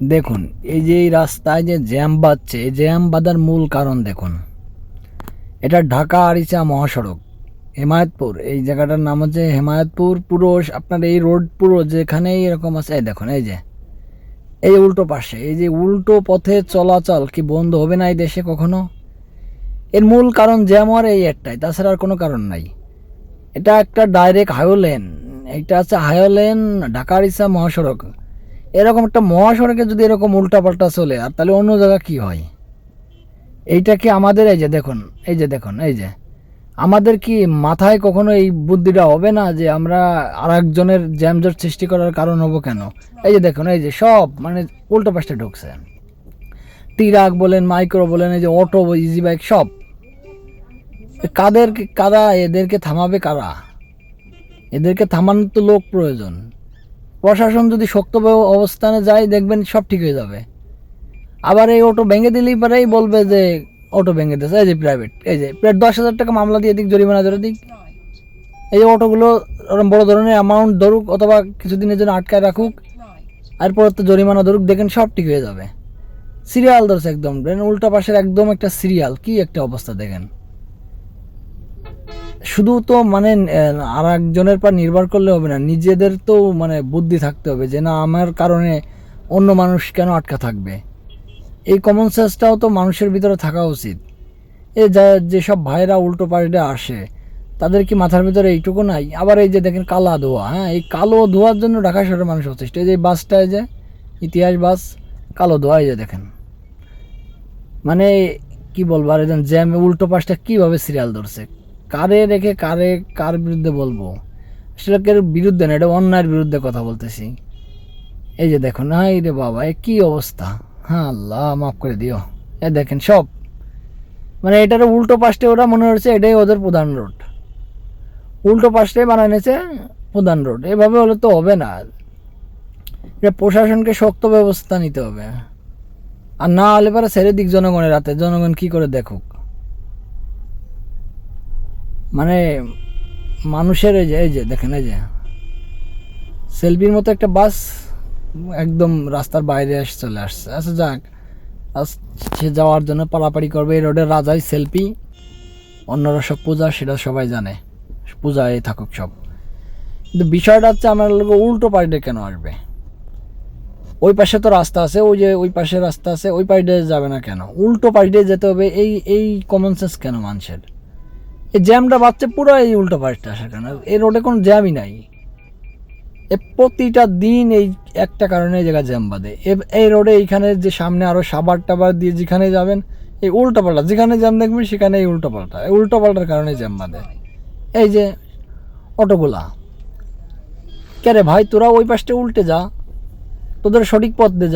দেখুন, এই যে এই রাস্তায় যে জ্যাম বাঁধছে, এই জ্যাম বাঁধার মূল কারণ দেখুন, এটা ঢাকা আরিচা মহাসড়ক, হেমায়েতপুর। এই জায়গাটার নাম হচ্ছে হেমায়েতপুর। পুরো আপনার এই রোড পুরো যেখানেই এরকম আছে, এই দেখুন, এই যে এই উল্টো পাশে, এই যে উল্টো পথে চলাচল কি বন্ধ হবে না এই দেশে কখনো? এর মূল কারণ জ্যাম হওয়ার এই একটাই, তাছাড়া আর কোনো কারণ নাই। এটা একটা ডাইরেক্ট হাইওলেন, এটা আছে হাইওলেন ঢাকা আরিচা মহাসড়ক। এরকম একটা মহাসড়কে যদি এরকম উল্টাপাল্টা চলে, আর তাহলে অন্য জায়গা কি হয়? এইটা কি আমাদের, এই যে দেখুন, এই যে দেখুন, এই যে আমাদের কি মাথায় কখনো এই বুদ্ধিটা হবে না যে আমরা আর একজনের জ্যামজট সৃষ্টি করার কারণ হবো কেন? এই যে দেখুন, এই যে সব মানে উল্টো পাশে ঢুকছে, ট্রাক বলেন, মাইক্রো বলেন, এই যে অটো, ইজি বাইক, সব। কাদের কারা এদেরকে থামাবে? কারা এদেরকে থামানোর তো লোক প্রয়োজন। প্রশাসন যদি শক্ত অবস্থানে যায়, দেখবেন সব ঠিক হয়ে যাবে। আবার এই অটো ভেঙে দিলেই পরেই বলবে যে অটো ভেঙে দিয়েছে, এই যে প্রাইভেট, এই যে প্রায় 10,000 টাকা মামলা দিয়ে দিক, জরিমানা ধরে দিক। এই যে অটোগুলো ওরকম বড় ধরনের অ্যামাউন্ট ধরুক, অথবা কিছুদিনের জন্য আটকায় রাখুক, এরপর তো জরিমানা ধরুক, দেখেন সব ঠিক হয়ে যাবে। সিরিয়াল ধরছে একদম, উল্টা পাশের একদম একটা সিরিয়াল, কি একটা অবস্থা দেখেন। শুধু তো মানে আর একজনের পর নির্ভর করলে হবে না, নিজেদের তো মানে বুদ্ধি থাকতে হবে যে না, আমার কারণে অন্য মানুষ কেন আটকা থাকবে। এই কমন সেন্সটাও তো মানুষের ভিতরে থাকা উচিত। এ যেসব ভাইরা উল্টো পাল্টে আসে, তাদের কি মাথার ভিতরে এইটুকু নাই? আবার এই যে দেখেন কালা ধোয়া, হ্যাঁ, এই কালো ধোয়ার জন্য ঢাকা শহরের মানুষ অতিষ্ঠ। এই যে বাসটায় যে ইতিহাস বাস, কালো ধোয়া, এই যে দেখেন, মানে কি বলবো। আর একজন জ্যাম উল্টো পাশটা কীভাবে সিরিয়াল ধরছে, কারে রেখে কার বিরুদ্ধে বলবো? আসলে বিরুদ্ধে না, এটা অন্যায়ের বিরুদ্ধে কথা বলতেছি। এই যে দেখুন, হাই রে বাবা, এ কী অবস্থা! হ্যাঁ আল্লাহ মাফ করে দিও। এ দেখেন সব, মানে এটার উল্টো পাশে ওরা মনে হচ্ছে এটাই ওদের প্রধান রোড, উল্টো পাশটাই বানায় নিয়েছে প্রধান রোড। এভাবে হলে তো হবে না, এটা প্রশাসনকে শক্ত ব্যবস্থা নিতে হবে। আর না হলে পরে ছেড়ে দিক জনগণের হাতে, জনগণ কি করে দেখুক। মানে মানুষের এই যে দেখেন, এই যে সেলফির মতো একটা বাস একদম রাস্তার বাইরে এসে চলে আসছে। আচ্ছা যাক, সে যাওয়ার জন্য পারাপারি করবে। এই রোডের রাজাই সেলফি, অন্যরা সব পূজা, সেটা সবাই জানে, পূজায় থাকুক সব। কিন্তু বিষয়টা হচ্ছে আমার লোক উল্টো পাল্টে কেন আসবে? ওই পাশে তো রাস্তা আছে, ওই যে ওই পাশে রাস্তা আছে, ওই পাল্টে যাবে না কেন? উল্টো পাল্টে যেতে হবে, এই কমন সেন্স কেন মানুষের? এই জ্যামটা বাচ্চা পুরো এই উল্টো পাল্টে আসার কেন? এই রোডে কোনো জ্যামই নাই। প্রতিটা দিন এই একটা কারণে এই জায়গায় জ্যাম বাঁধে। এই রোডে এইখানে যে সামনে আরও সাবার টাবার দিয়ে যেখানে যাবেন, এই উল্টো পাল্টা, যেখানে জ্যাম দেখবেন সেখানে এই উল্টো পাল্টা, এই উল্টো পাল্টার কারণে জ্যাম বাঁধে। এই যে অটোগুলা, কে রে ভাই তোরা ওই পাশটা উল্টে যা, তোদের সঠিক পথ দে।